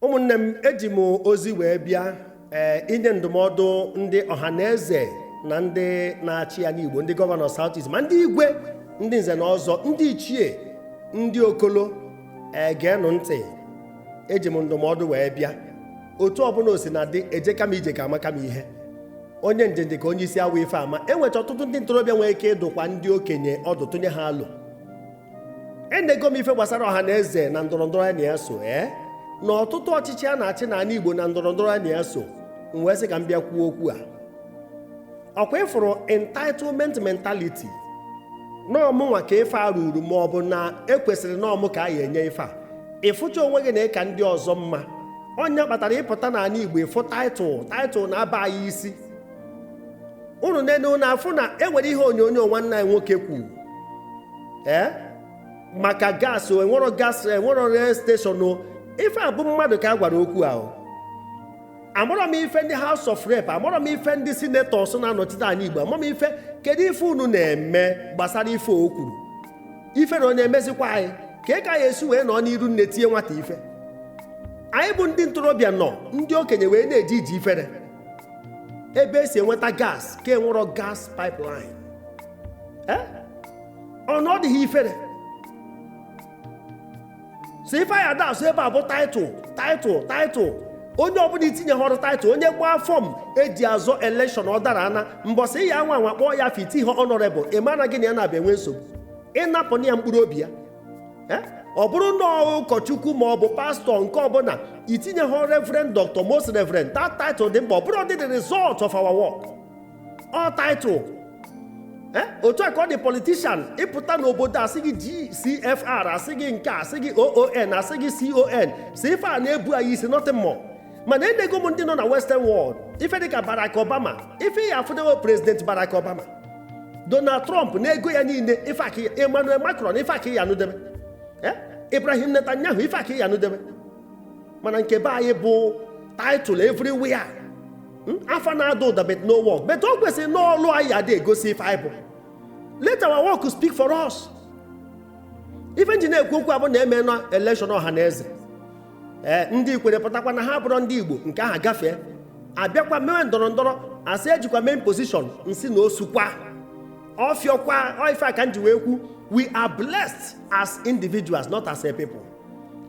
ụmụnne m eji m ozi wee bịa inye ndụmọdụ ndị ọhaneze na ndị na-achị ya n'Igbo, ndị gọvanọ South East, ma ndị igwe, ndị nze na ọzọ, ndị ichie, ndị okolo, geenụ ntị. Eji m ndụmọdụ wee bịa. Otu ọbụla o si na dị ejeka m ije ka amaka m ihe. Onye njenje ka onye isi awa ife ama. Enwecha ọtụtụ ndị ntorobịa nwere ike ịdụkwa ndị okenye ọdụ tụnye ha alụ. Enego m ife gbasara ọhaneze na ndọrọndọrọ ya na-eso na ọtụtụ ọchịchị a na-achị n'ala Igbo na ndọrọndọrọ ya na-eso. M wee sị ka m bịa kwuo okwu a. Ọkwa ịfụrụ entitlement mentality n'ọmụnwa ka ife a ruru ma ọ bụ na ekwesịrị n'ọmụ ka a ya enye ife a. Ịfụcha onwe gị na ịka ndị ọzọ mma. Onye kpatara ịpụta n'ala Igbo ịfụ taịtụl na-aba anyị isi. Unu nene unu afụ na enwere ihe onyonyo nwanne anyị nwoke kwuru maka gas, enwero gas, enwero rail station. Ife a bụ mmadụ ka a gwara okwu ahụ. Amụrụ m ife ndị House of Rep, amụrụ m ife ndị senators na-anọchite anya Igbo, amụrụ m ife kedu ife unu na-eme gbasara ife o kwuru. Ife na ọ na-emezikwa anyị ka ka ya esi wee nọ n'iru nne tie nwata ife. Anyị bụ ndị ntorobịa nọ ndị okenye wee na-eji iji ifere ebe esi enweta gas ka enwero gas pipeline. Ọnụ ọ dịghị ifere so ife anyị ada asụ ebe a bụ taịtụl. Onye ọbụla itinye ọrụ taịtụl, onye gbaa fọm eji azọ elekshọn ọ dara ana mbọsị ya nwa kpọọ ya fiti ihe honorable, ị mara gị na ya na-abịa enwe nsogbu ịnapụ ya mkpụrụ obi ya. Ọ bụrụ na ụkọchukwu ma ọ bụ pastọ nke ọbụla itinye ha reverend, doctor, most reverend, that title dị mkpa. Ọ bụrụ dị the result of our work, all title. Otu a ka ọ dị politician ịpụta n'obodo asị gị GCFR, asị gị nke asị gị OON, asị gị CON, si ife a na-ebu anyị isi nothing more. Mana enego m ndị nọ na western world ife dịka Barack Obama, ife ya afụdewo president Barack Obama, Donald Trump na ego ya niile, ife aka Emmanuel Macron, ife aka ya nụdebe, Ibrahim Netanyahu, ife aka ya nụdebe. Mana nke be anyị bụ title everywhere. Afa na-ada ụda but no work. But o kwesịrị n'ọlụ anyị adị egosi ife anyị bụ. Let our work speak for us. Ife nji na-ekwu okwu abụ na-eme na election ọhaneze. Ndị ikwere pụtakwa na ha bụrụ ndị Igbo nke ahụ gafee. Abịakwa mewe ndọrọndọrọ asị ejikwa main position nsi na osukwa. Ọfịọkwa ife aka nji wee kwu, we are blessed as individuals, not as a people.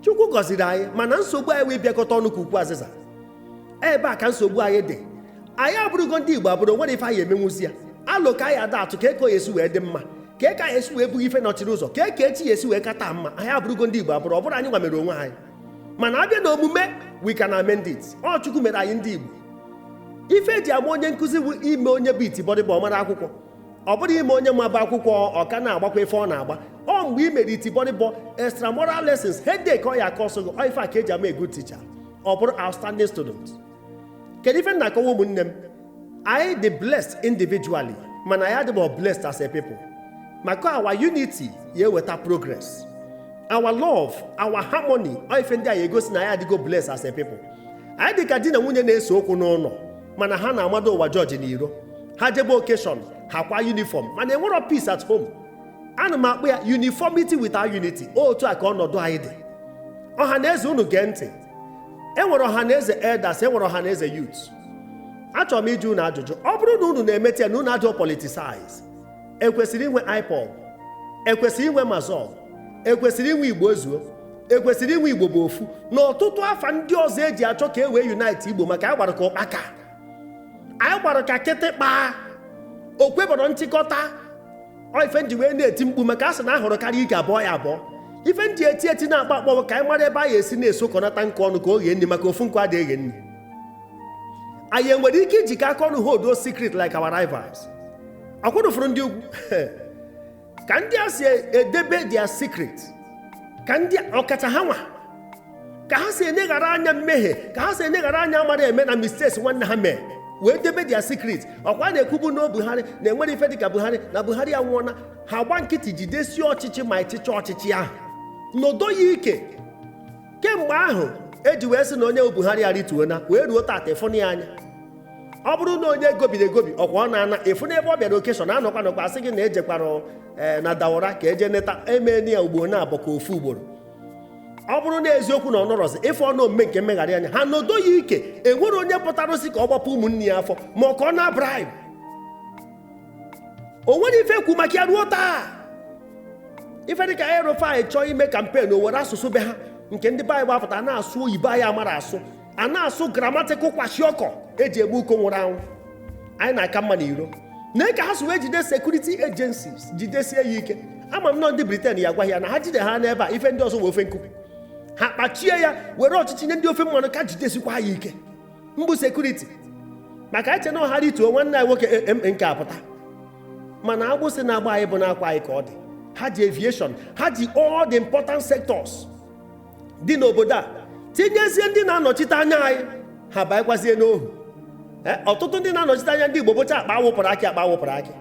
Chukwu gọziri anyị mana nsogbu anyị wee bịakọta ọnụ ka ukwu azịza. Ebe a ka nsogbu anyị dị. Anyị abụrụgo ndị Igbo abụrụ nwere ife anyị emenwuzi ya. Alụ ka anyị ada atụ ka eko ya esi wee dị mma, ka eka ya esi wee bụ ife nọchiri ụzọ, ka eke echi ya esi wee kata mma. Anyị abụrụgo ndị Igbo abụrụ, ọ bụrụ anyị nwa mere onwe anyị. Mana abịa na omume, we can amend it. Ọ Chukwu mere anyị ndị Igbo. Ife eji ama onye nkụzi bụ ime onye bụ itibọdịbọ ọ mara akwụkwọ. Ọ bụrụ ime onye maba akwụkwọ ọka na-agbakwa ife ọ na-agba. Ọ mgbe i mere itibọdịbọ extramural lessons, headache ọ ya akọsọ gị, ọ ife a ka eji ama a good teacher. Ọ bụrụ outstanding student. Kedu ife na-akọwa ụmụnne m? I dị blessed individually, mana I adịbọ blessed as a people. Maka our unity ya eweta progress. Our love, our harmony, ife ndị a egosi na ya adịgo blessed as a people. Anyị dị ka di na nwunye na-ese okwu n'ụlọ, mana ha na-amado ụwa jọji n'iro. Ha jebe occasion, ha kwa uniform, mana enwero peace at home. Ana m akpọ ya uniformity without unity. Otu a ka ọnọdụ anyị dị. Ọhaneze unu gee ntị. Enwere ọhaneze elders, enwere ọhaneze youth. Achọrọ m ịjụ unu ajụjụ. Ọ bụrụ na unu na-emete ya na unu ajọ politicize, ekwesịrị inwe IPOB, ekwesịrị inwe Mazọl, ekwesịrị inwe Igbo ezuo, ekwesịrị inwe Igbo bụ ofu, na ọtụtụ afa ndị ọzọ eji achọ ka e wee unite Igbo, maka anyị gbara ka ụkpaka, anyị gbara ka kịtịkpa, okwebọrọ nchịkọta. Ife nji wee na-eti mkpu maka asị na ahụrụ karịa ike abụọ ya abụọ. Ife nji eti na-akpa akpọ ka anyị mara ebe anyị esi na-esokọnata nke ọnụ ka o ghee nri, maka ofu nkwa adịghị eghe nri. Anyị enwere ike ijikọ aka ọnụ hold those secret like our rivals? Akwụrụfụrụ ndị ugwu ka ndị a si edebe their secret, ka ndị ọkacha ha nwa, ka ha si eneghara anya mmehie, ka ha si eneghara anya amara eme na mistakes nwanne ha mee, wee debe their secret. Ọkwa na-ekwubu na Buhari na enwere ife dịka Buhari na Buhari anwụọna, ha gba nkịtị jidesie ọchịchị ma ịchịcha ọchịchị ahụ n'odo ya ike. Kemgbe ahụ eji wee sị na onye Buhari arịtuona wee ruo tata ịfụnụ ya anya. Ọ bụrụ na onye gobiri egobi ọkwa ọ na-ana ịfụ n'ebe ọ bịara okeshọn anọkwa asị gị na ejekwara na Daura ka eje neta emeni ya ugboro na abụ ka ofu ugboro. ọ bụrụ na eziokwu na ọnọrọzi ife ọnụ omume nke mmegharị anya ha nodo ya ike enwere onye pụtara osi ka ọ gbapụ ụmụnne ya afọ ma ọ ka ọ na-bribe o nwere ife ekwu maka ya ruo taa. Ife dịka Erufai chọọ ime kampen o were asụsụ be ha nke ndị Baịbụl apụta na-asụ oyibo anyị amara asụ a na-asụ gramatikal kwashiọkọ eji egbu uko nwụrụ anwụ. Anyị na-aka mma n'iro na ka ha so wee jide security agencies jidesie ya ike. Ama m nọ ndị Britain ya gwa ya na ha jide ha n'ebe a ife ndị ọzọ wee ofe nkuku ha kpachie ya were ọchịchị nye ndị ofe mmanụ ka jidesikwa ya ike mbụ sekuriti maka eche na ọha rituo nwanne anyị nwoke nke apụta mana agbụsị na-agba anyị bụ n'akwa anyị ka ọ dị. Ha ji aviation, ha ji all the important sectors dị n'obodo a tinyezie ndị na-anọchite anya anyị ha baịkwazie n'ohu. Ọtụtụ ndị na-anọchite anya ndị Igbo bụcha akpa awụpụrụ akị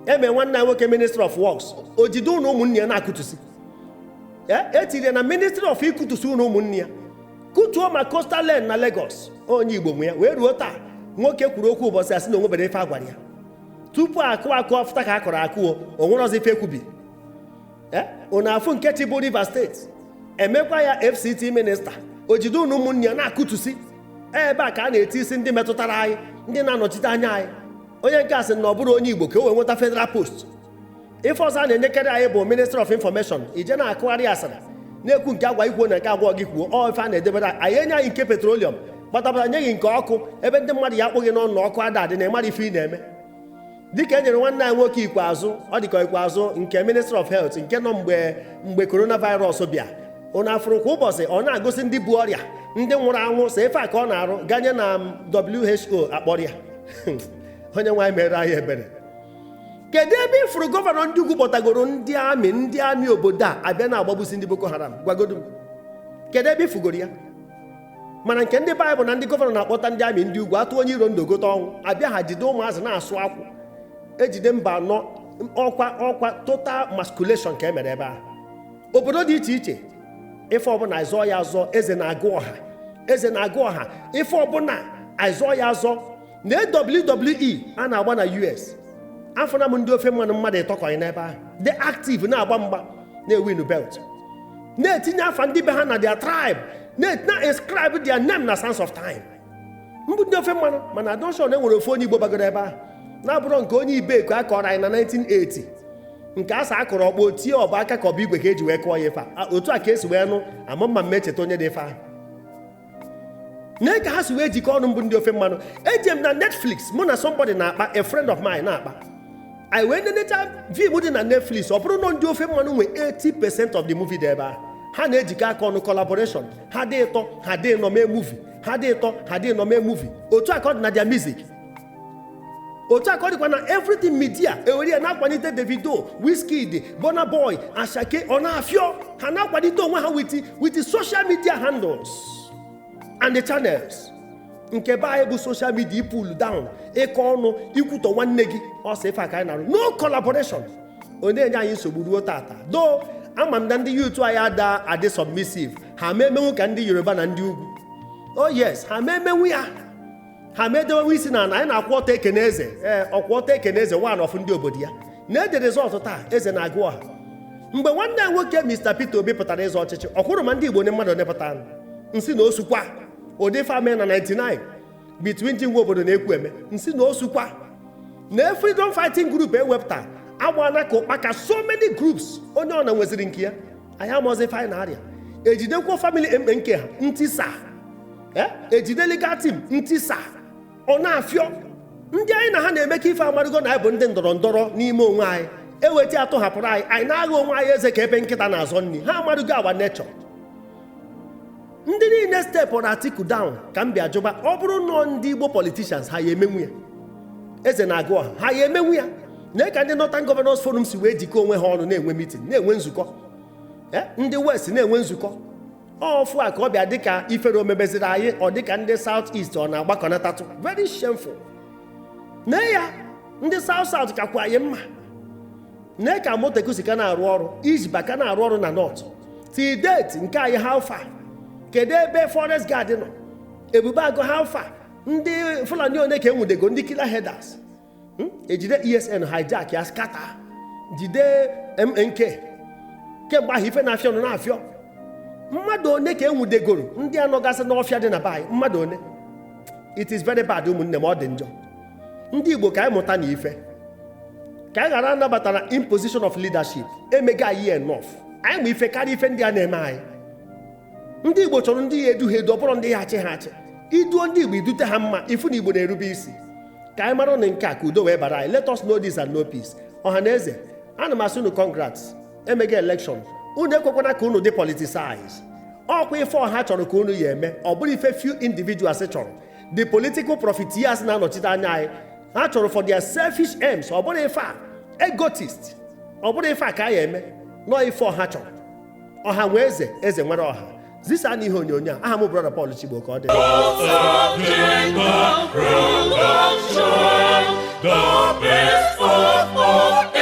eme nwanne anyị nwoke Ministry of Works o jide ụnụ ụmụnne ya na-akụtusi etiri na Ministry of ikutusi ụnụ ụmụnne ya kutuo ma coastal lane na Lagos onye Igbo nwe ya wee ruo taa nwoke kwuru okwu ụbọchị asị na onwebere ife agwara ya tupu akụ ọfụta ka a kọrọ akụo o nwere ọzọ ife ekwubi. Unu afụ nke chịbụ Rivers State emekwa ya FCT minista o jide ụnụ ụmụnne ya na-akụtusi ebe a ka a na-eti isi ndị metụtara anyị ndị na-anọchite anya anyị. Onye nke a sị na ọ bụrụ onye Igbo ka o wee nweta federal post. Ife ọzọ a na-enyekarị anyị bụ Ministry of Information ije na-akụgharị asara na-ekwu nke agwa ikwuo na nke abụọ gị kwuo ọ ife a na-edebere anyị enye anyị nke petroleum gbatabara nyeghị nke ọkụ ebe ndị mmadụ ya akpụghị n'ọnụ ọkụ adadị na ịmara ife ị na-eme dịka e nyere nwanne anyị nwoke ikpeazụ ọ dịka ikpeazụ nke Ministry of Health nke nọ mgbe coronavirus bịa ụnụ afụrụ kwa ụbọchị ọ na-agụsị ndị bu ọrịa ndị nwụrụ anwụ so ife a ka ọ na-arụ ganye na WHO akpọrọ ya onye nwaanyị mere anyị ebere. Kedu ebe ifuru gọvanọ ndị ugwu kpọtagoro ndị amị obodo a abịa na-agbagbusi ndị Boko Haram gwagodo m kedu ebe ifugoro ya? Mana nke ndị Baịbụl na ndị gọvanọ na-akpọta ndị amị ndị ugwu atụ onye iro ndogote ọnwụ abịa ha jide ụmụazị na-asụ akwụ ejide mba anọ ọkwa total masculation ka e mere ebe a. Obodo dị iche iche ife ọbụla azọ ya azọ eze na-agụ ọha ife ọbụla azọ ya azọ na WWE a na-agba na US afọna m ndị ofe mmanụ mmadụ ịtọkọghị n'ebe ahụ dị active na-agba mgba na-ewin belt na-etinye afa ndị be ha na their tribe na-inscribe their name na Sands of Time mbụ ndị ofe mmanụ mana adọshọn enwere ofe onye Igbo bagoro ebe ahụ na-abụrụ nke onye Ibeko a kọrọ anyị na 1980 nke asa akọrọ ọkpọ tie ọba aka ka ọ bụ igwe ka eji wee kụọ ya ife otu a ka esi wee nụ ama mma mmecheta onye dị ife ahụ na ka ha si wee jikọ ọnụ mbụ ndị ofe mmanụ. Eji m na Netflix mụ na somebody na-akpa a friend of mine na-akpa anyị wee nenecha fim dị na Netflix ọ bụrụ na ndị ofe mmanụ nwe 80% of the movie dị ebe ahụ ha na-ejikọ aka ọnụ collaboration ha dị ịtọ ha dị ịnọ mee movie ha dị ịtọ ha dị ịnọ mee movie otu aka ọ dị na their music otu aka ọ dịkwa na everything media ewere ya na-akwalite Davido, Wizkid, Burna Boy, Asake ọ na-afịọ ha na-akwalite onwe ha with the social media handles and the channels nke be anyị bụ social media pull down ịkọ ọnụ ikwutọ nwanne gị ọsọ ife aka anyị na-arụ no collaboration ọ na-enye anyị nsogbu ruo tata do ama m na ndị yutu anyị adị submissive ha memenwu ka ndị Yoruba na ndị ugwu oh yes ha memenwu ya ha medewenwu isi na anyị na-akwụ ọtọ ekene eze ọkwụ ọtọ ekene eze one of ndị obodo ya na-ede resọtụ taa eze na-agụ ọha mgbe nwanne ya nwoke Mr. Peter Obi pụtara ịzọ ọchịchị ọkwụrụ ma ndị Igbo ne mmadụ nepụta nsị na osukwa ụdị fame na 99 between ndị nwe obodo na-ekwu eme nsị na osukwa na freedom fighting group ewepụta agbana ka ụkpaka so many groups onye ọ na nweziri nke ya anyị amụzi finarịa ejidekwa family nke ha ntisa ejide legal team ntisa ọ na-afịọ ndị anyị na ha na-eme ka ife amarụgo na anyị bụ ndị ndọrọ ndọrọ n'ime onwe anyị eweta atụhapụrụ anyị na-agha onwe anyị eze ka ebe nkịta na-azọ nri ha amarụgo awa nature. Ndị niile stepụrụ Atiku down ka m bịa jụba ọ bụrụ nọ ndị Igbo politicians ha ya emenwu ya eze na-agụ ọha ha ya emenwu ya na ka ndị Northern Governors Forum si wee jikọ onwe ha ọnụ na-enwe meeting na-enwe nzukọ ndị West na-enwe nzukọ ọfụ a ka ọ bịa dịka ifere omebeziri anyị ọ dịka ndị South East ọ na-agbakọnatatụ very shameful na ya ndị South South kakwa anyị mma na ka Moteku ka na-arụ ọrụ Ijiba ka na-arụ ọrụ na North till date nke anyị how far kedu ebe forest guard nọ Ebube Agụ how far ndị Fulani one ka enwudego ndị killer headers ejide ESN hijack ya skata jide MNK kemgbe ahụ ife na-afịọ nọ na-afịọ. Mmadụ one ka enwudegoro ndị anọgasị n'ọfịa dị na be anyị? Mmadụ one? It is very bad, ụmụnne m, ọ dị njọ. Ndị Igbo ka anyị mụta na ife, ka anyị ghara anabata na imposition of leadership emega anyị enough. Anyị ma ife karịa ife ndị a na-eme anyị. Ndị Igbo chọrọ ndị ya eduhe edu, ọ bụrụ ndị ya achị ha achị. Iduo ndị Igbo idute ha mma, ifu na Igbo na-erube isi. Ka anyị mara na nke a ka udo wee bara anyị. Let us know this and know peace. Ohaneze, ana m asị unu congrats, emega election. Unu ekwekwana ka unu dị politicize. Ọkwa ife ọha chọrọ ka unu ya eme, ọ bụrụ ife few individuals chọrọ. The political profiteers na-anọchite anya anyị, ha chọrọ for their selfish aims, ọ bụrụ ife a egotist, ọ bụrụ ife a ka ya eme, nọ ife ọha chọrọ. Ọha nwe eze, eze nwere ọha. Zisa n'ihe onyonyo a, aha m brother Paul Chigbo ka ọ dị. The best of all.